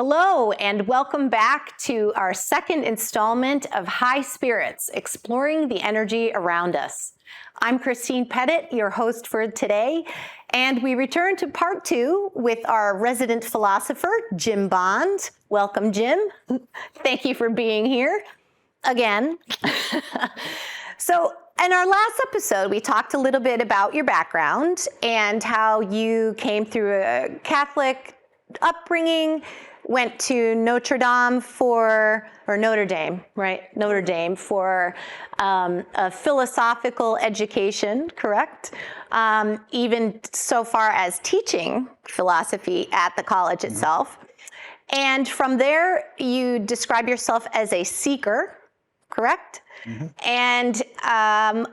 Hello, and welcome back to our second installment of High Spirits, Exploring the Energy Around Us. I'm Christine Pettit, your host for today, and we return to part two with our resident philosopher, Jim Bond. Welcome, Jim. Thank you for being here again. So, in our last episode, we talked a little bit about your background and how you came through a Catholic upbringing, went to Notre Dame for a philosophical education, correct? Even so far as teaching philosophy at the college itself. And from there, you describe yourself as a seeker, correct? And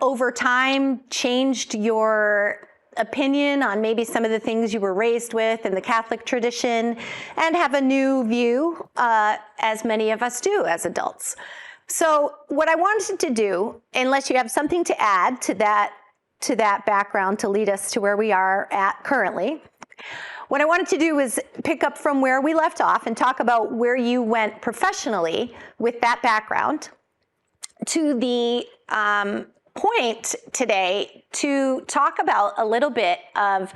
over time, changed your opinion on maybe some of the things you were raised with in the Catholic tradition, and have a new view, as many of us do as adults. So what I wanted to do, unless you have something to add to that background to lead us to where we are at currently, what I wanted to do was pick up from where we left off and talk about where you went professionally with that background to the point today to talk about a little bit of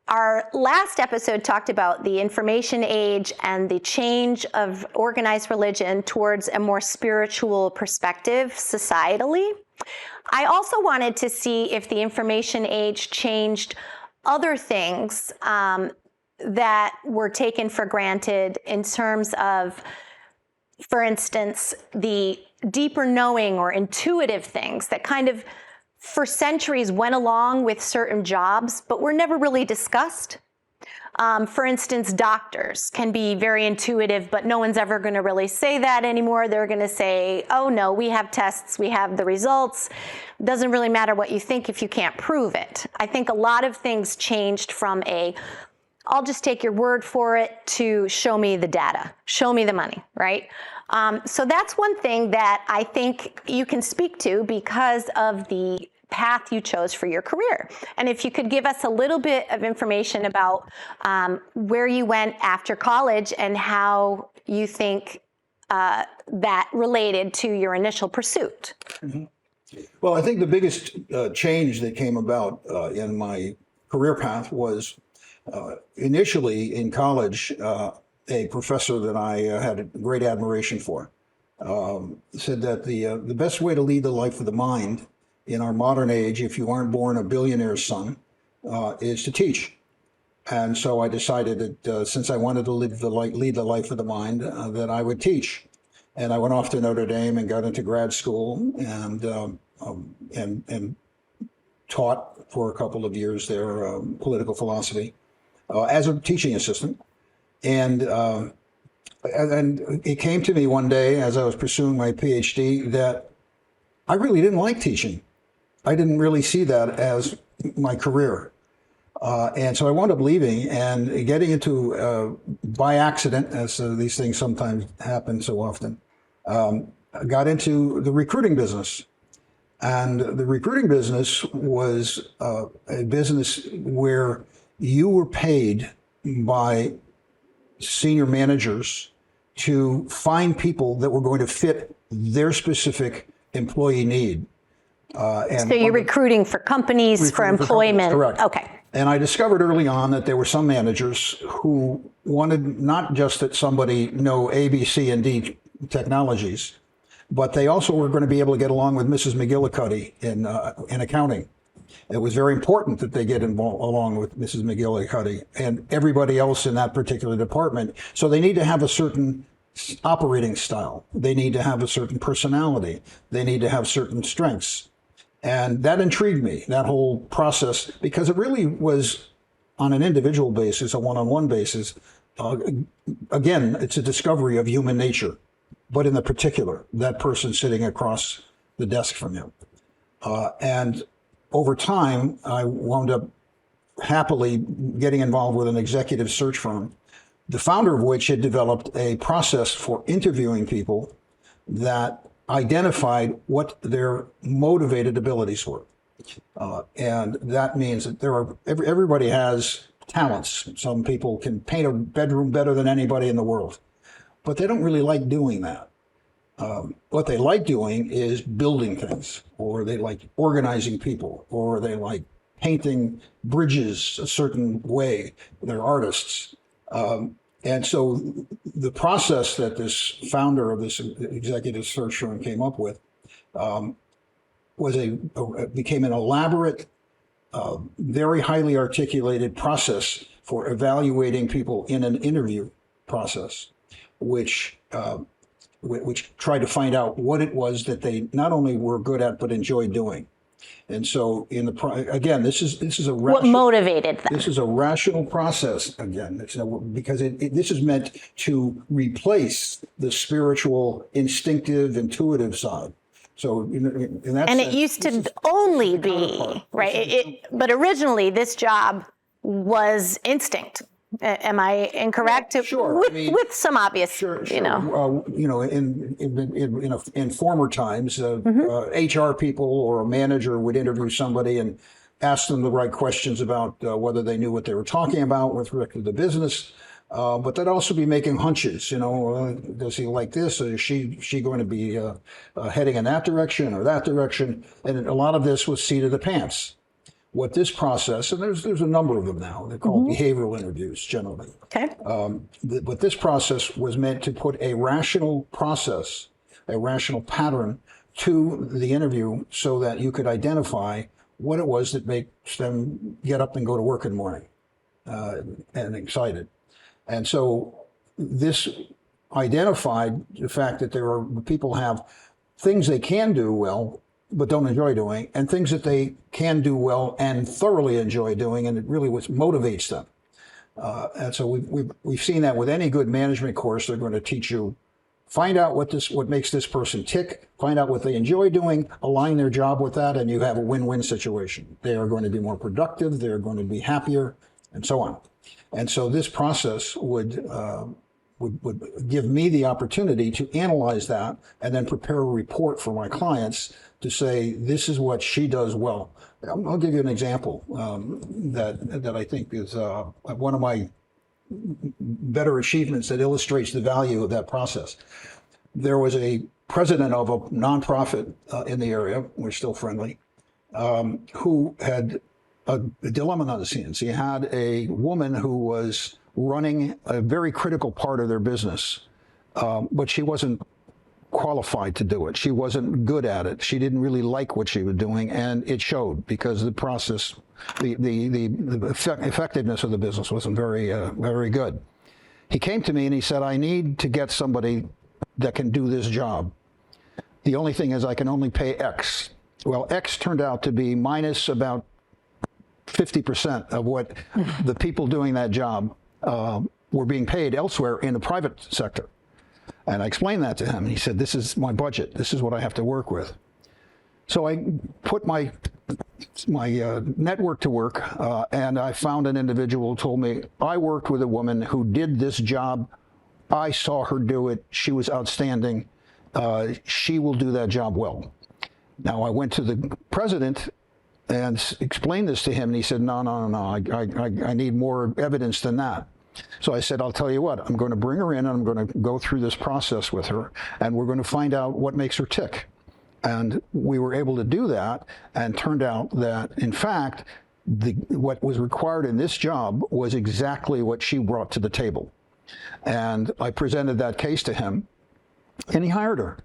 our last episode talked about the information age and the change of organized religion towards a more spiritual perspective societally. I also wanted to see if the information age changed other things that were taken for granted in terms of, for instance, the deeper knowing or intuitive things that kind of for centuries went along with certain jobs, but were never really discussed. For instance, doctors can be very intuitive, but no one's ever going to really say that anymore. They're going to say, oh no, we have tests, we have the results. It doesn't really matter what you think if you can't prove it. I think a lot of things changed from I'll just take your word for it to show me the data, show me the money, right? So that's one thing that I think you can speak to because of the path you chose for your career. And if you could give us a little bit of information about where you went after college and how you think that related to your initial pursuit. Well, I think the biggest change that came about in my career path was initially in college, a professor that I had a great admiration for said that the best way to lead the life of the mind in our modern age, if you aren't born a billionaire's son, is to teach. And so I decided that since I wanted to lead the life of the mind, that I would teach. And I went off to Notre Dame and got into grad school and taught for a couple of years there political philosophy as a teaching assistant. And it came to me one day as I was pursuing my PhD that I really didn't like teaching. I didn't really see that as my career. And so I wound up leaving and getting into, by accident, as these things sometimes happen so often, got into the recruiting business. And the recruiting business was a business where you were paid by senior managers to find people that were going to fit their specific employee need. So you're recruiting for companies, for employment. Correct. Okay. And I discovered early on that there were some managers who wanted not just that somebody know A, B, C, and D technologies, but they also were going to be able to get along with Mrs. McGillicuddy in accounting. It was very important that they get along with Mrs. McGillicuddy and everybody else in that particular department. So they need to have a certain operating style. They need to have a certain personality. They need to have certain strengths. And that intrigued me, that whole process, because it really was on an individual basis, a one-on-one basis. Again, it's a discovery of human nature, but in the particular, that person sitting across the desk from you. And over time, I wound up happily getting involved with an executive search firm, the founder of which had developed a process for interviewing people that identified what their motivated abilities were. And that means that everybody has talents. Some people can paint a bedroom better than anybody in the world, but they don't really like doing that. What they like doing is building things, or they like organizing people, or they like painting bridges a certain way. They're artists. And so the process that this founder of this executive search firm came up with became an elaborate, very highly articulated process for evaluating people in an interview process, which tried to find out what it was that they not only were good at but enjoyed doing. And so, again, this is a rational, what motivated them. This is a rational process. Again, because this is meant to replace the spiritual, instinctive, intuitive side. So, in that and sense, it used to only be right. But originally, this job was instinct. Am I incorrect? Yeah, sure. With some obvious, sure. In former times, HR people or a manager would interview somebody and ask them the right questions about whether they knew what they were talking about with respect to the business. But they'd also be making hunches. Does he like this? Or is she going to be heading in that direction or that direction? And a lot of this was seat of the pants. What this process, and there's a number of them now, they're called behavioral interviews generally. Okay. But this process was meant to put a rational process, a rational pattern to the interview so that you could identify what it was that makes them get up and go to work in the morning and excited. And so this identified the fact that there are people have things they can do well but don't enjoy doing, and things that they can do well and thoroughly enjoy doing, and it really motivates them. And so we've seen that with any good management course. They're going to teach you, find out what makes this person tick, find out what they enjoy doing, align their job with that, and you have a win-win situation. They are going to be more productive, they're going to be happier, and so on. And so this process would give me the opportunity to analyze that and then prepare a report for my clients to say, this is what she does well. I'll give you an example that I think is one of my better achievements that illustrates the value of that process. There was a president of a nonprofit in the area, we're still friendly, who had a dilemma on his hands. He had a woman who was running a very critical part of their business, but she wasn't qualified to do it. She wasn't good at it. She didn't really like what she was doing, and it showed because the process, the effectiveness of the business wasn't very good. He came to me and he said, I need to get somebody that can do this job. The only thing is I can only pay X. Well, X turned out to be minus about 50% of what the people doing that job were being paid elsewhere in the private sector. And I explained that to him, and he said, this is my budget. This is what I have to work with. So I put my network to work, and I found an individual who told me, I worked with a woman who did this job. I saw her do it. She was outstanding. She will do that job well. Now, I went to the president and explained this to him, and he said, no, I need more evidence than that. So I said, I'll tell you what, I'm going to bring her in and I'm going to go through this process with her, and we're going to find out what makes her tick. And we were able to do that, and turned out that, in fact, what was required in this job was exactly what she brought to the table. And I presented that case to him, and he hired her.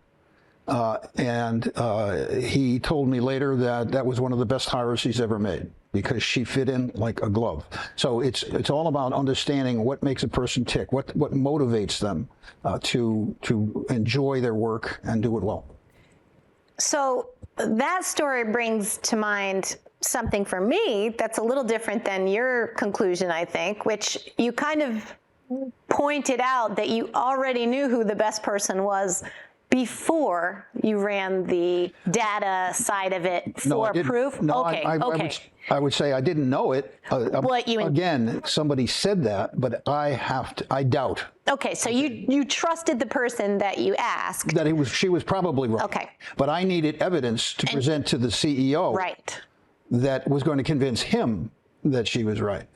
He told me later that that was one of the best hires he's ever made, because she fit in like a glove. So it's all about understanding what makes a person tick, what motivates them to enjoy their work and do it well. So that story brings to mind something for me that's a little different than your conclusion, I think, which you kind of pointed out that you already knew who the best person was before you ran the data side of it for proof? No, okay, I would say I didn't know it. Again, somebody said that, but I doubt. Okay, so you trusted the person that you asked. That she was probably right. Okay. But I needed evidence to present to the CEO. Right. That was going to convince him that she was right.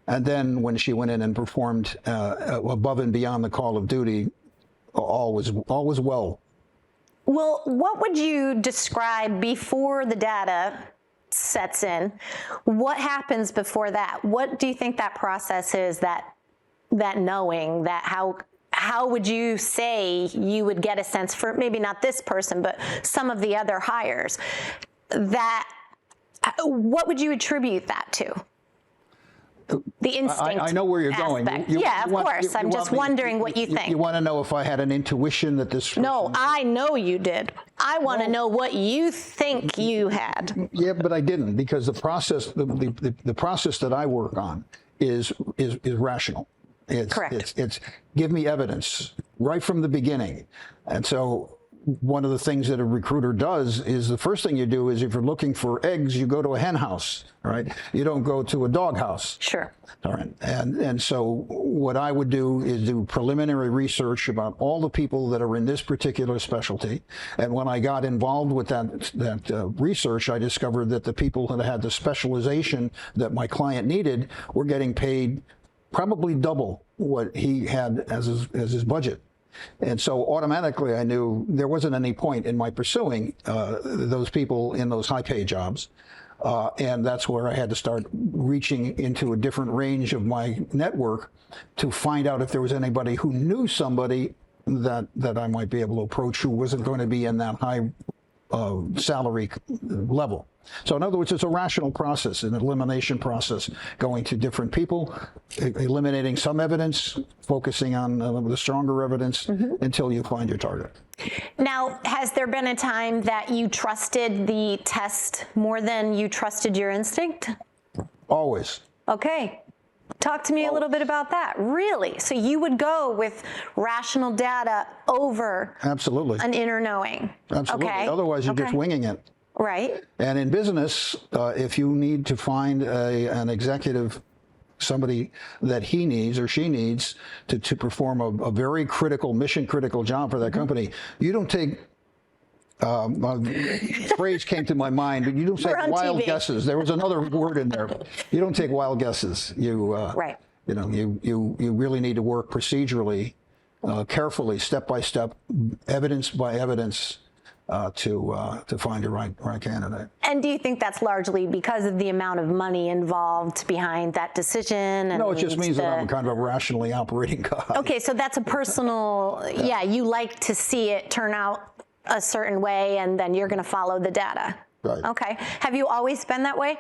And then when she went in and performed above and beyond the call of duty, all was well. Well, what would you describe before the data sets in? What happens before that? What do you think that process is, that knowing, that how would you say you would get a sense for, maybe not this person, but some of the other hires, that what would you attribute that to? The instinct. I know where you're aspect. going. Yeah, of course. I'm just wondering what you think. You want to know if I had an intuition that this person... No, I know you did. I want to know what you think you had. Yeah, but I didn't, because the process, the process that I work on is rational. Correct. It's give me evidence right from the beginning. And so one of the things that a recruiter does is, the first thing you do is, if you're looking for eggs, you go to a hen house, right? You don't go to a dog house. Sure. All right. And so what I would do is do preliminary research about all the people that are in this particular specialty. And when I got involved with that research, I discovered that the people that had the specialization that my client needed were getting paid probably double what he had as his budget. And so automatically I knew there wasn't any point in my pursuing those people in those high-paid jobs. And that's where I had to start reaching into a different range of my network to find out if there was anybody who knew somebody that I might be able to approach who wasn't going to be in that high salary level. So in other words, it's a rational process, an elimination process, going to different people, eliminating some evidence, focusing on the stronger evidence until you find your target. Now, has there been a time that you trusted the test more than you trusted your instinct? Always. Okay. Talk to me a little bit about that. Really? So you would go with rational data over Absolutely. an inner knowing? Absolutely. Okay. Otherwise, you're just winging it. Right. And in business, if you need to find an executive, somebody that he needs or she needs to perform a very critical, mission-critical job for that company, you don't take, phrase came to my mind, but you don't take wild guesses. There was another word in there. You don't take wild guesses. You, you know, you really need to work procedurally, carefully, step by step, evidence by evidence, to find the right candidate. And do you think that's largely because of the amount of money involved behind that decision? And no, it just means that I'm kind of a rationally operating guy. Okay, so that's a personal, you like to see it turn out a certain way, and then you're going to follow the data. Right. Okay. Have you always been that way?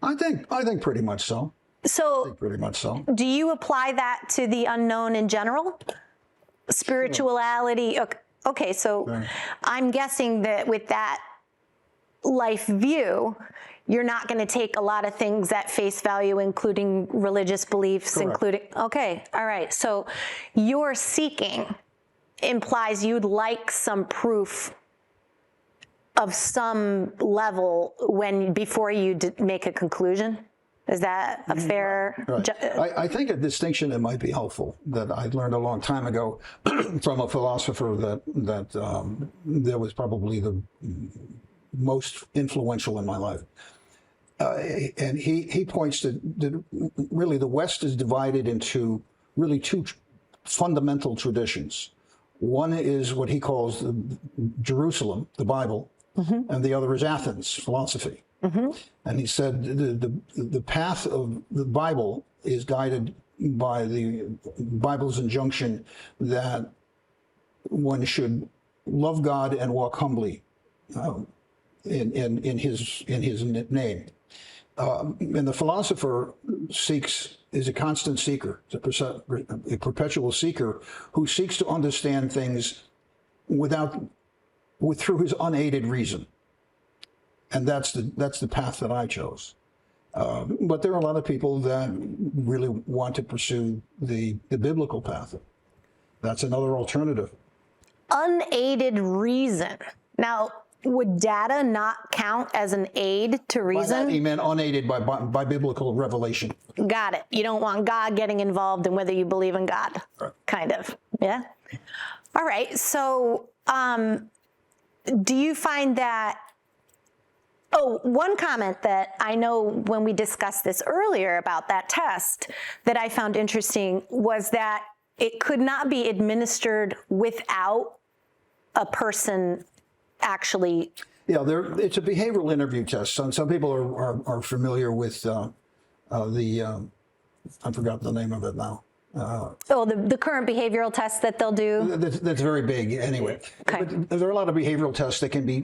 I think pretty much so. So Pretty much so. do you apply that to the unknown in general? Spirituality? Okay, so I'm guessing that with that life view, you're not going to take a lot of things at face value, including religious beliefs, Correct. Okay, all right. So your seeking implies you'd like some proof of some level before you make a conclusion? Is that a fair? Right. I think a distinction that might be helpful that I learned a long time ago from a philosopher that was probably the most influential in my life, and he points to really the West is divided into really two fundamental traditions. One is what he calls Jerusalem, the Bible, and the other is Athens, philosophy. And he said the path of the Bible is guided by the Bible's injunction that one should love God and walk humbly in his name. And the philosopher is a constant seeker, a perpetual seeker who seeks to understand things through his unaided reason. And that's the path that I chose. But there are a lot of people that really want to pursue the biblical path. That's another alternative. Unaided reason. Now, would data not count as an aid to reason? By that, he meant unaided by biblical revelation. Got it. You don't want God getting involved in whether you believe in God, kind of. Yeah? All right. So do you find that Oh, one comment that I know when we discussed this earlier about that test that I found interesting was that it could not be administered without a person actually. Yeah, it's a behavioral interview test. Some people are familiar with I forgot the name of it now. The current behavioral tests that they'll do. That's very big anyway. Okay. But there are a lot of behavioral tests that can be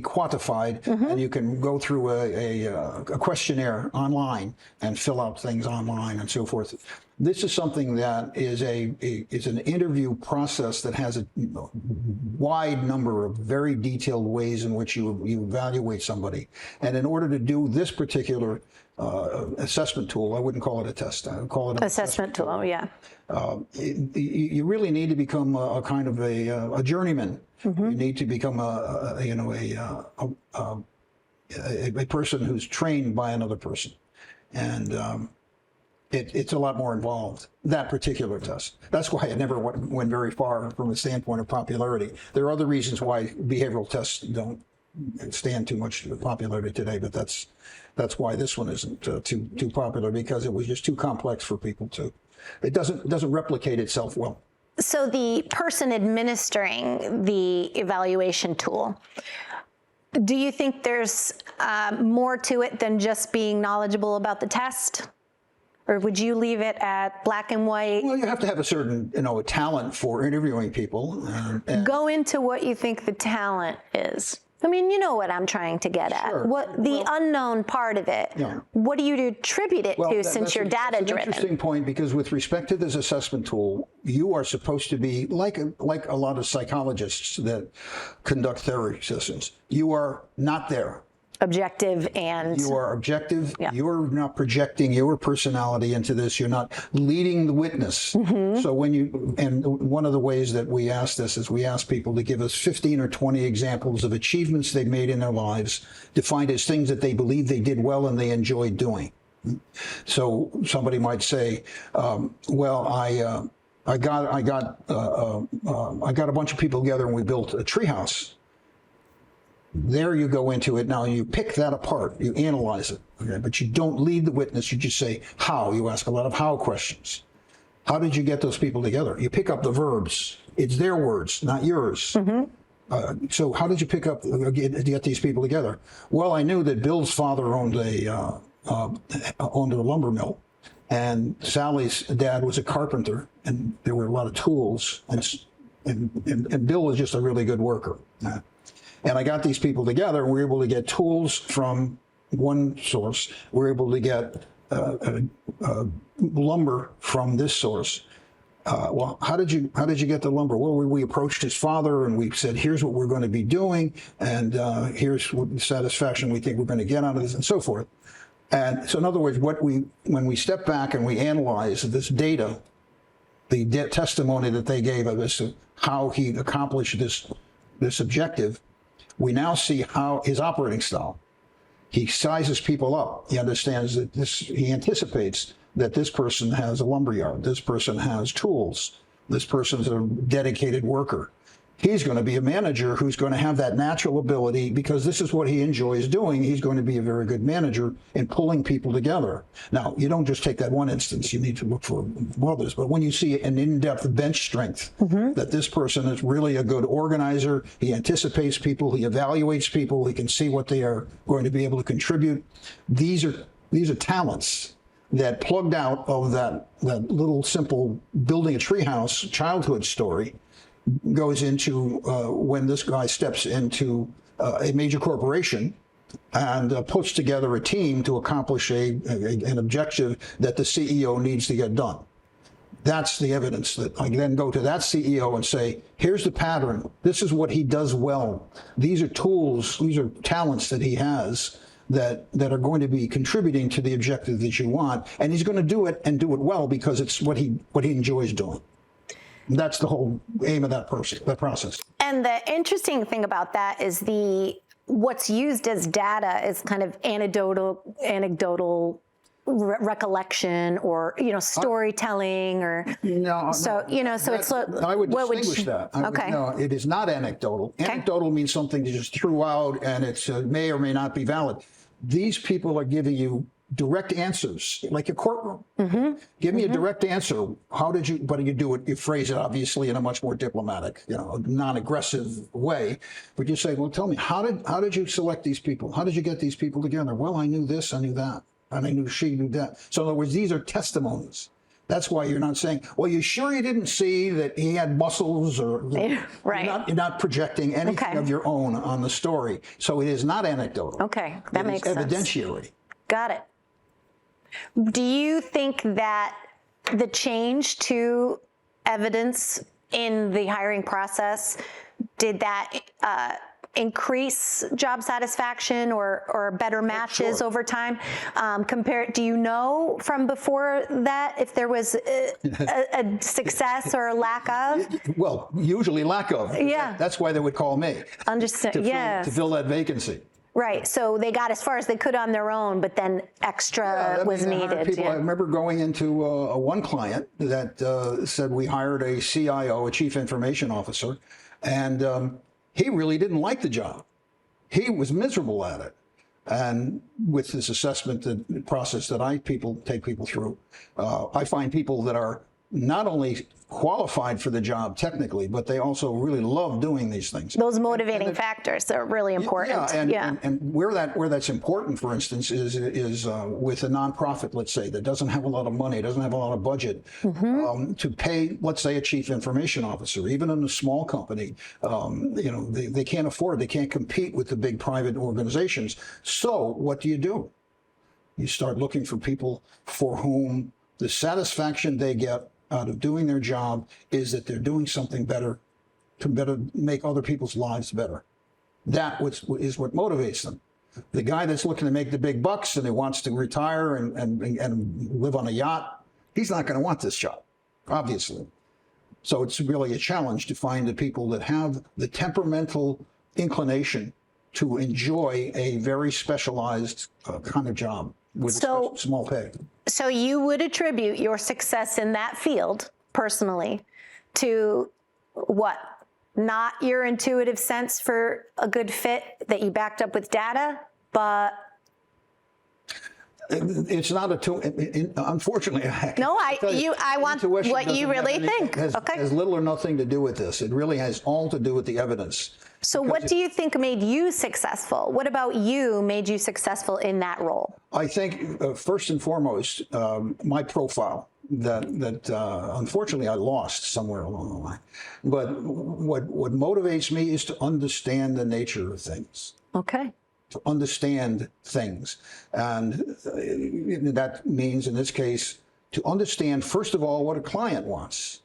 quantified, and you can go through a questionnaire online and fill out things online and so forth. This is something that is an interview process that has a wide number of very detailed ways in which you evaluate somebody. And in order to do this particular assessment tool, I wouldn't call it a test. I would call it an Assessment tool. Oh, yeah. You really need to become a kind of a journeyman. You need to become a person who's trained by another person, and it's a lot more involved, that particular test. That's why it never went very far from the standpoint of popularity. There are other reasons why behavioral tests don't stand too much popularity today, but that's why this one isn't too popular, because it was just too complex for people to. It doesn't replicate itself well. So the person administering the evaluation tool, do you think there's more to it than just being knowledgeable about the test? Or would you leave it at black and white? Well, you have to have a certain, talent for interviewing people. And go into what you think the talent is. I mean, you know what I'm trying to get at. Sure. What the unknown part of it. Yeah. What do you attribute it to, since you're data driven? That's an interesting point, because with respect to this assessment tool, you are supposed to be like a lot of psychologists that conduct therapy sessions. You are not there. Objective and. You are objective. Yeah. You're not projecting your personality into this. You're not leading the witness. So and one of the ways that we ask this is we ask people to give us 15 or 20 examples of achievements they've made in their lives, defined as things that they believe they did well and they enjoyed doing. So somebody might say, well, I got a bunch of people together and we built a treehouse. There you go into it. Now you pick that apart, you analyze it, okay? But you don't lead the witness. You just say how. You ask a lot of how questions. How did you get those people together? You pick up the verbs. It's their words, not yours. So how did you pick up get these people together? Well, I knew that Bill's father owned a lumber mill, and Sally's dad was a carpenter, and there were a lot of tools, and Bill was just a really good worker. And I got these people together, and we were able to get tools from one source. We were able to get lumber from this source. Well, how did you get the lumber? Well, we approached his father, and we said, here's what we're going to be doing, and here's what satisfaction we think we're going to get out of this, and so forth. And so, in other words, when we step back and we analyze this data, the testimony that they gave of us, how he accomplished this objective, we now see how his operating style. He sizes people up. He understands that he anticipates that this person has a lumberyard, this person has tools, this person's a dedicated worker. He's going to be a manager who's going to have that natural ability, because this is what he enjoys doing. He's going to be a very good manager in pulling people together. Now, you don't just take that one instance. You need to look for others. But when you see an in-depth bench strength, that this person is really a good organizer, he anticipates people, he evaluates people, he can see what they are going to be able to contribute. These are talents that plugged out of that little simple building a treehouse childhood story goes into when this guy steps into a major corporation and puts together a team to accomplish an objective that the CEO needs to get done. That's the evidence that I then go to that CEO and say, here's the pattern. This is what he does well. These are tools, these are talents that he has that are going to be contributing to the objective that you want. And he's going to do it and do it well because it's what he enjoys doing. That's the whole aim of that process. And the interesting thing about that is what's used as data is kind of anecdotal recollection or, storytelling or, so it's, I would distinguish that. Okay. No, it is not anecdotal. Anecdotal means something you just threw out and it's may or may not be valid. These people are giving you direct answers, like a courtroom. Give me a direct answer. What do you do it? You phrase it obviously in a much more diplomatic, non-aggressive way. But you say, well, tell me, how did you select these people? How did you get these people together? Well, I knew this, I knew that, and I knew she knew that. So in other words, these are testimonies. That's why you're not saying, well, you sure you didn't see that he had muscles or right. You're not projecting anything of your own on the story. So it is not anecdotal. Okay, that makes sense. Evidentiary. Got it. Do you think that the change to evidence in the hiring process, did that increase job satisfaction or better matches over time? Do you know from before that if there was a success or a lack of? Well, usually lack of. Yeah. That's why they would call me. Understand. To fill that vacancy. Right. So they got as far as they could on their own, but then extra was needed. I remember going into one client that said we hired a CIO, a chief information officer, and he really didn't like the job. He was miserable at it. And with this assessment process that I take people through, I find people that are not only qualified for the job technically, but they also really love doing these things. Those motivating factors are really important. And where that's important, for instance, is with a nonprofit, let's say, that doesn't have a lot of money, doesn't have a lot of budget to pay, let's say, a chief information officer. Even in a small company, they can't afford, they can't compete with the big private organizations. So what do? You start looking for people for whom the satisfaction they get out of doing their job is that they're doing something better to better make other people's lives better. That is what motivates them. The guy that's looking to make the big bucks and he wants to retire and live on a yacht, he's not going to want this job, obviously. So it's really a challenge to find the people that have the temperamental inclination to enjoy a very specialized kind of job with a small pay. So you would attribute your success in that field personally to what? Not your intuitive sense for a good fit that you backed up with data, but it's not unfortunately. No, I want what you really think. Has little or nothing to do with this. It really has all to do with the evidence. So what do you think made you successful? What about you made you successful in that role? I think first and foremost, my profile that unfortunately I lost somewhere along the line. But what motivates me is to understand the nature of things. Okay. To understand things. And that means, in this case, to understand, first of all, what a client wants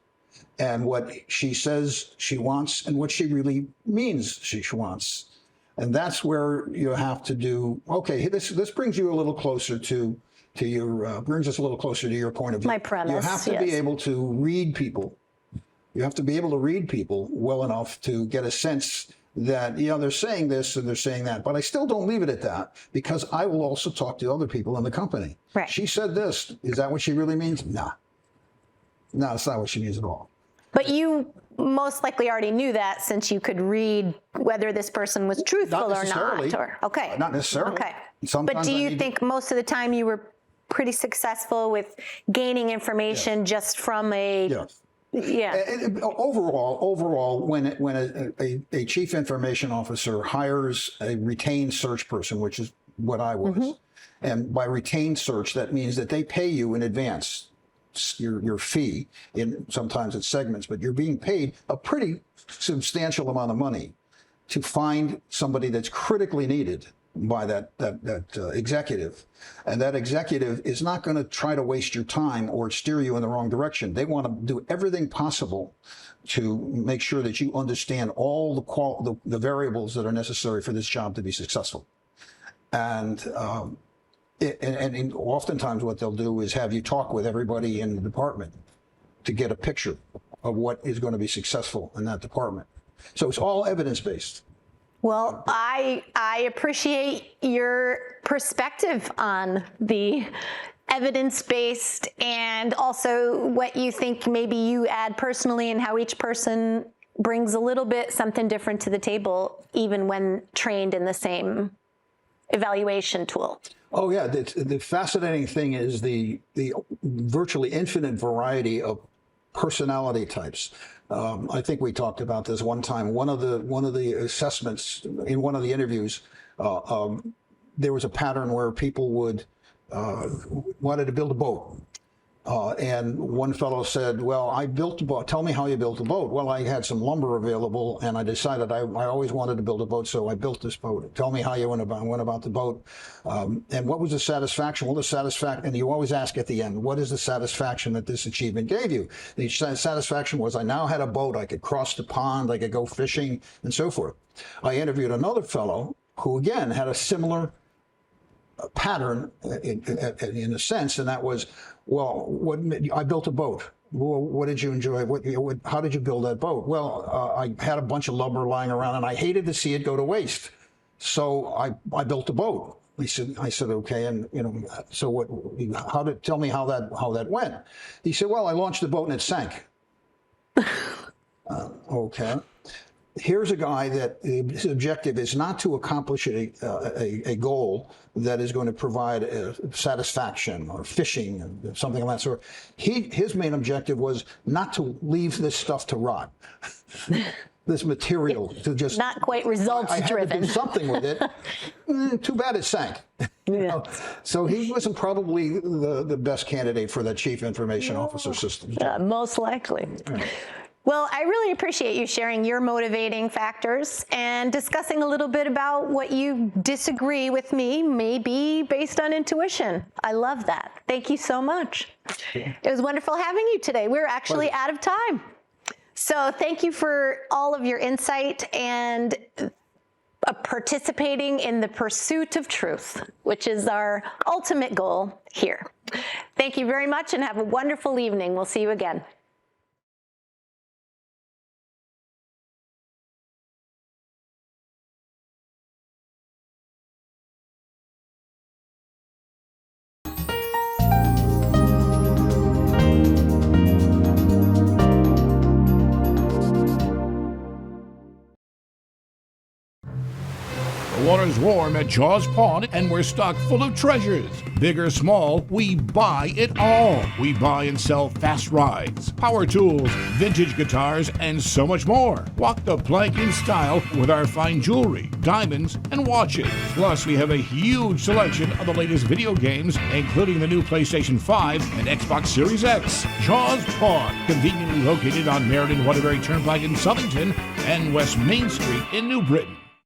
and what she says she wants and what she really means she wants. And that's where you have to do, okay, this brings you a little closer to your, brings us a little closer to your point of view. My premise, You have to be able to read people. You have to be able to read people well enough to get a sense that, they're saying this and they're saying that, but I still don't leave it at that because I will also talk to other people in the company. Right. She said this. Is that what she really means? Nah. No, it's not what she means at all. But you most likely already knew that since you could read whether this person was truthful or not. Okay. Not necessarily. Okay. Sometimes but do you think most of the time you were pretty successful with gaining information just from a... Yes. Yeah. Overall, when a chief information officer hires a retained search person, which is what I was, and by retained search, that means that they pay you in advance your fee. Sometimes it's segments, but you're being paid a pretty substantial amount of money to find somebody that's critically needed by that executive. And that executive is not going to try to waste your time or steer you in the wrong direction. They want to do everything possible to make sure that you understand all the variables that are necessary for this job to be successful. And oftentimes what they'll do is have you talk with everybody in the department to get a picture of what is going to be successful in that department. So it's all evidence-based. Well, I appreciate your perspective on the evidence-based, and also what you think maybe you add personally and how each person brings a little bit something different to the table, even when trained in the same evaluation tool. Oh yeah, the fascinating thing is the virtually infinite variety of personality types. I think we talked about this one time. One of the assessments in one of the interviews, there was a pattern where people would wanted to build a boat. And one fellow said, well, I built a boat. Tell me how you built the boat. Well, I had some lumber available, and I decided I always wanted to build a boat, so I built this boat. Tell me how you went about the boat. And what was the satisfaction? Well, the satisfaction, and you always ask at the end, what is the satisfaction that this achievement gave you? The satisfaction was I now had a boat. I could cross the pond. I could go fishing, and so forth. I interviewed another fellow who, again, had a similar pattern in a sense, and that was, well, I built a boat. Well, what did you enjoy? How did you build that boat? Well, I had a bunch of lumber lying around, and I hated to see it go to waste. So I built a boat. I said, okay, and so what? Tell me how that went. He said, well, I launched the boat and it sank. Okay. Here's a guy that his objective is not to accomplish a goal that is going to provide satisfaction or fishing or something of that sort. His main objective was not to leave this stuff to rot, this material to just not quite results driven. I had to do something with it. Too bad it sank. Yeah. So he wasn't probably the best candidate for that chief information officer system. Most likely. Yeah. Well, I really appreciate you sharing your motivating factors and discussing a little bit about what you disagree with me, maybe based on intuition. I love that. Thank you so much. It was wonderful having you today. We're actually out of time. So thank you for all of your insight and participating in the pursuit of truth, which is our ultimate goal here. Thank you very much and have a wonderful evening. We'll see you again. The water's warm at Jaws Pond, and we're stocked full of treasures. Big or small, we buy it all. We buy and sell fast rides, power tools, vintage guitars, and so much more. Walk the plank in style with our fine jewelry, diamonds, and watches. Plus, we have a huge selection of the latest video games, including the new PlayStation 5 and Xbox Series X. Jaws Pond, conveniently located on Meriden Waterbury Turnpike in Southington and West Main Street in New Britain.